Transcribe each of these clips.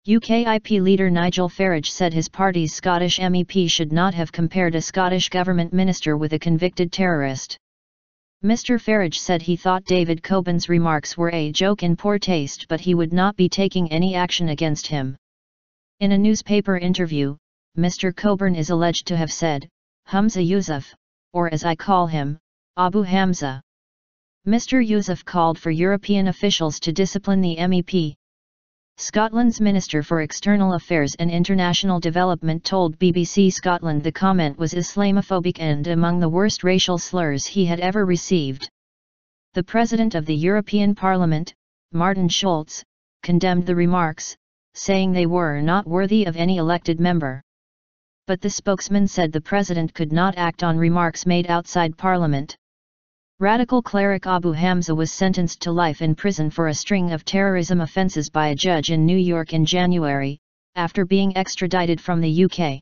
UKIP leader Nigel Farage said his party's Scottish MEP should not have compared a Scottish government minister with a convicted terrorist. Mr. Farage said he thought David Coburn's remarks were a joke in poor taste, but he would not be taking any action against him. In a newspaper interview, Mr. Coburn is alleged to have said, "Humza Yousaf, or as I call him, Abu Hamza." Mr. Yousaf called for European officials to discipline the MEP. Scotland's Minister for External Affairs and International Development told BBC Scotland the comment was Islamophobic and among the worst racial slurs he had ever received. The President of the European Parliament, Martin Schulz, condemned the remarks, saying they were not worthy of any elected member. But the spokesman said the President could not act on remarks made outside Parliament. Radical cleric Abu Hamza was sentenced to life in prison for a string of terrorism offences by a judge in New York in January, after being extradited from the UK.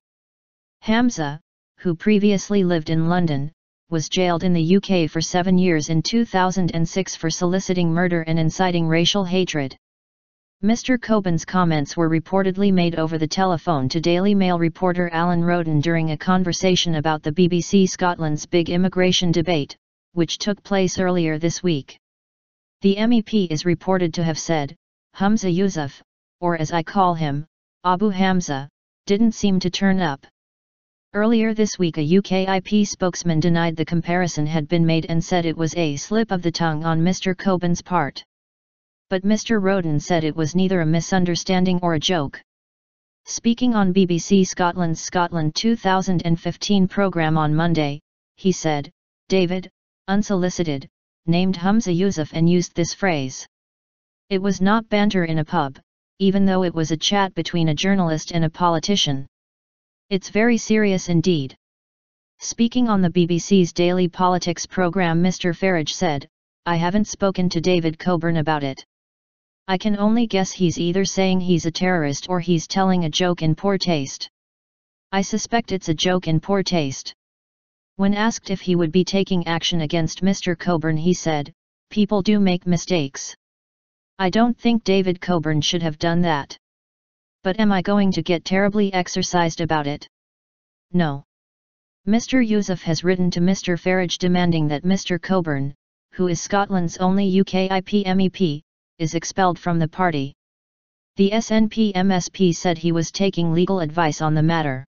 Hamza, who previously lived in London, was jailed in the UK for 7 years in 2006 for soliciting murder and inciting racial hatred. Mr. Coburn's comments were reportedly made over the telephone to Daily Mail reporter Alan Roden during a conversation about the BBC Scotland's big immigration debate, which took place earlier this week. The MEP is reported to have said, "Humza Yousaf, or as I call him, Abu Hamza, didn't seem to turn up." Earlier this week a UKIP spokesman denied the comparison had been made and said it was a slip of the tongue on Mr. Coburn's part. But Mr. Roden said it was neither a misunderstanding or a joke. Speaking on BBC Scotland's Scotland 2015 programme on Monday, he said, "David, unsolicited, named Humza Yousaf and used this phrase. It was not banter in a pub, even though it was a chat between a journalist and a politician. It's very serious indeed." Speaking on the BBC's Daily Politics programme, Mr. Farage said, "I haven't spoken to David Coburn about it. I can only guess he's either saying he's a terrorist or he's telling a joke in poor taste. I suspect it's a joke in poor taste." When asked if he would be taking action against Mr. Coburn, he said, "People do make mistakes. I don't think David Coburn should have done that. But am I going to get terribly exercised about it? No." Mr. Yousaf has written to Mr. Farage demanding that Mr. Coburn, who is Scotland's only UKIP MEP, is expelled from the party. The SNP MSP said he was taking legal advice on the matter.